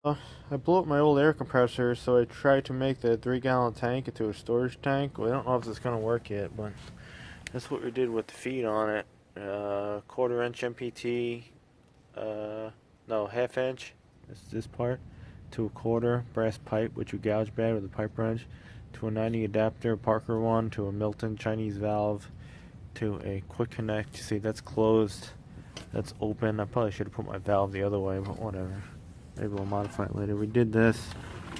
I blew up my old air compressor, so I tried to make the 3 gallon tank into a storage tank. Well, I don't know if it's gonna work yet, but that's what we did with the feed on it. Quarter-inch MPT, no, half-inch. This part to a quarter brass pipe, which you gouge bad with a pipe wrench, to a 90 adapter Parker one, to a Milton Chinese valve, to a quick connect. You see, that's closed. That's open. I probably should have put my valve the other way, but whatever. Maybe we'll modify it later. We did this.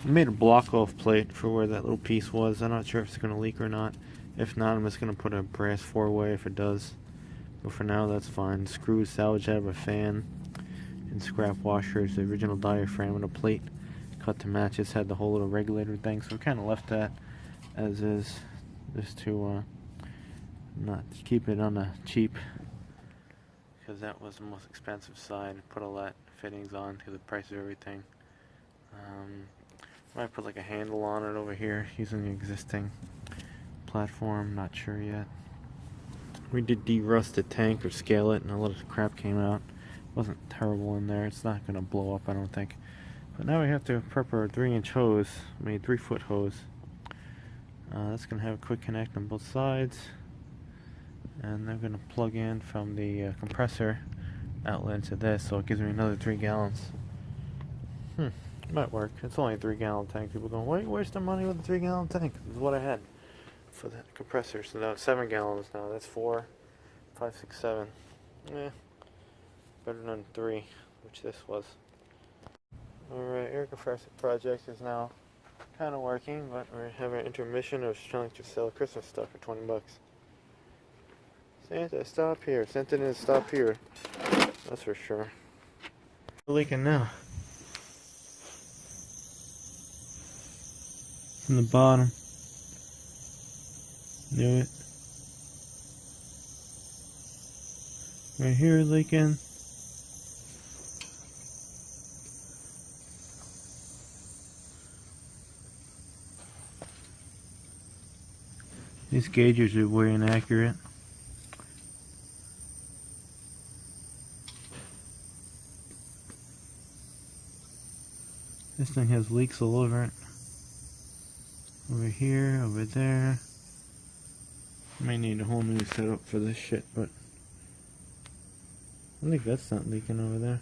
We made a block off plate for where that little piece was. I'm not sure if it's going to leak or not. If not, I'm just going to put a brass 4-way if it does. But for now, that's fine. Screws salvaged out of a fan and scrap washers. The original diaphragm and a plate cut to match. This had the whole little regulator thing, so we kind of left that as is, just to not keep it on the cheap, because that was the most expensive side. Put all that fittings on because the price of everything. Might put like a handle on it over here using the existing platform. Not sure yet. We did derust the tank or scale it, and a lot of crap came out. It wasn't terrible in there. It's not gonna blow up, I don't think. But now we have to prep our 3-inch hose. I mean 3-foot hose. That's gonna have a quick connect on both sides, and they're gonna plug in from the compressor outlet into this, so it gives me another 3 gallons. Might work. It's only a 3 gallon tank. People going, why are you wasting money with a 3 gallon tank? This is what I had for the compressor. So now it's 7 gallons now. That's 4, 5, 6, 7. Better than 3, which this was. Alright, air compressor project is now kind of working, but we're having an intermission. I was trying to sell Christmas stuff for 20 bucks. Santa, stop here. Santa didn't stop here. That's for sure. Leaking now. From the bottom. Knew it. Right here leaking. These gauges are way inaccurate. This thing has leaks all over it. Over here, over there. Might need a whole new setup for this shit, but I think that's not leaking over there.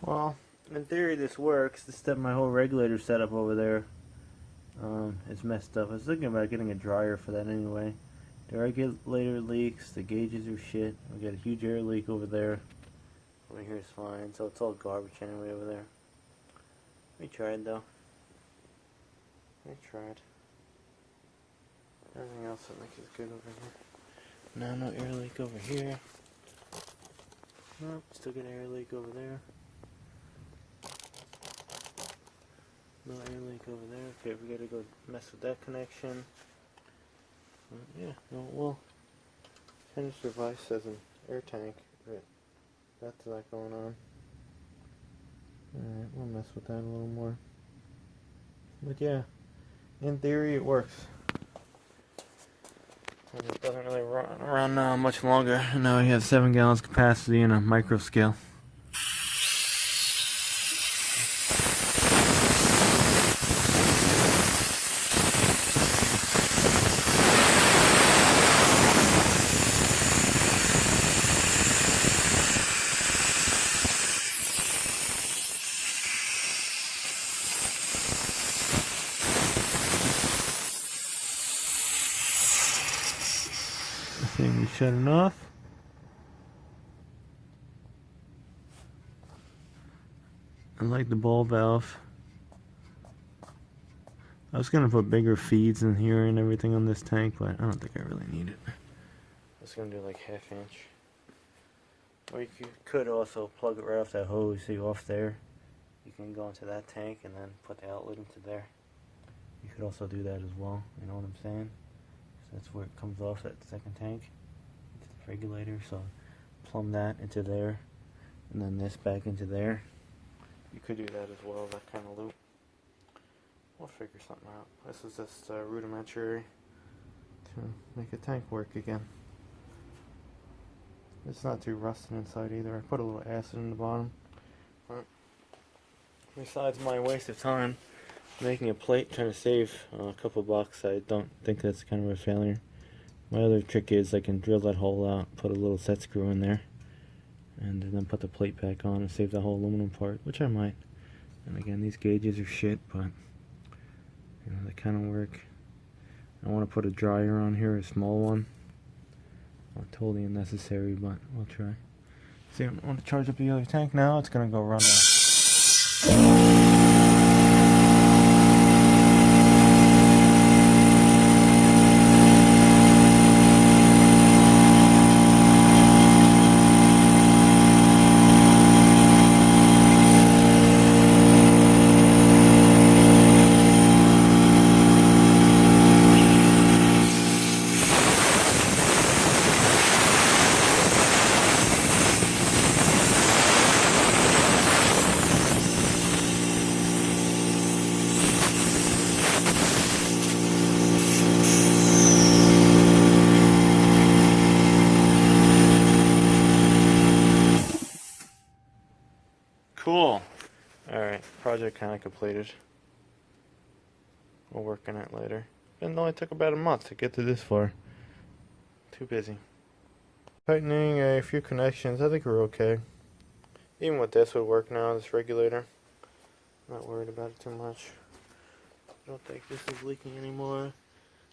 Well, in theory this works. This step, my whole regulator setup over there is messed up. I was thinking about getting a dryer for that anyway. The regulator leaks, the gauges are shit. We got a huge air leak over there. Over here is fine, so it's all garbage anyway over there. We tried though. We tried. Everything else I think is good over here. No air leak over here. Nope, still got an air leak over there. No air leak over there. Okay, we gotta go mess with that connection. Yeah, no, well, finished device says an air tank, but that's not going on. Alright, we'll mess with that a little more. But yeah, in theory it works. And it doesn't really run around much longer. Now we have 7 gallons capacity in a micro scale. Thing we shut it off. I like the ball valve. I was gonna put bigger feeds in here and everything on this tank, but I don't think I really need it. I was gonna do like 1/2 inch. Or you could also plug it right off that hose, see off there. You can go into that tank and then put the outlet into there. You could also do that as well, you know what I'm saying? So that's where it comes off, that second tank, into the regulator, so plumb that into there, and then this back into there. You could do that as well, that kind of loop. We'll figure something out. This is just rudimentary to make a tank work again. It's not too rusted inside either. I put a little acid in the bottom. But besides my waste of time making a plate trying to save a couple bucks, I don't think that's kind of a failure. My other trick is I can drill that hole out, put a little set screw in there, and then put the plate back on and save the whole aluminum part, which I might. And again, these gauges are shit, but you know, they kind of work. I want to put a dryer on here, a small one. Not totally unnecessary, but we'll try. See, I want to charge up the other tank now. It's going to go run now. Cool. Alright, project kind of completed. We'll work on it later. It only took about a month to get to this far. Too busy. Tightening a few connections. I think we're okay. Even with this would work now, this regulator. Not worried about it too much. I don't think this is leaking anymore.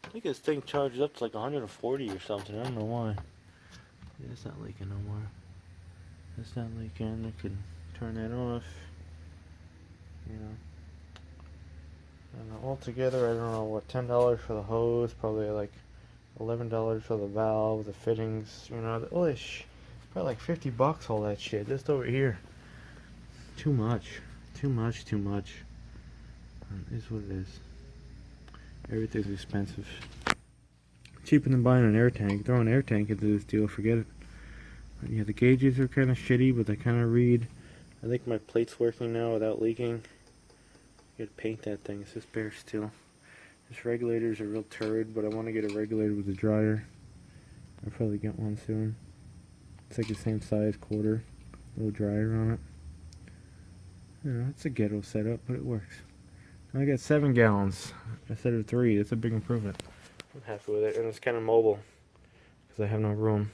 I think this thing charged up to like 140 or something. I don't know why. Yeah, it's not leaking no more. It's not leaking. I can turn that off. You know. And altogether, I don't know what, $10 for the hose, probably like $11 for the valve, the fittings. You know, probably like $50 all that shit just over here. Too much. Too much. It is what it is. Everything's expensive. Cheaper than buying an air tank. Throw an air tank into this deal, forget it. But yeah, the gauges are kind of shitty, but they kind of read. I think my plate's working now without leaking. I gotta paint that thing. It's just bare steel. This regulator's a real turd, but I want to get a regulator with a dryer. I'll probably get one soon. It's like the same size, quarter. Little dryer on it. You know, it's a ghetto setup, but it works. I got 7 gallons instead of 3. That's a big improvement. I'm happy with it, and it's kind of mobile because I have no room.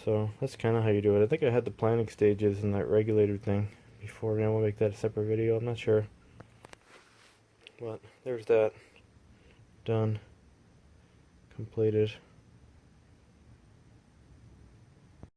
So that's kind of how you do it. I think I had the planning stages and that regulator thing before. Now we'll make that a separate video. I'm not sure. But there's that. Done. Completed.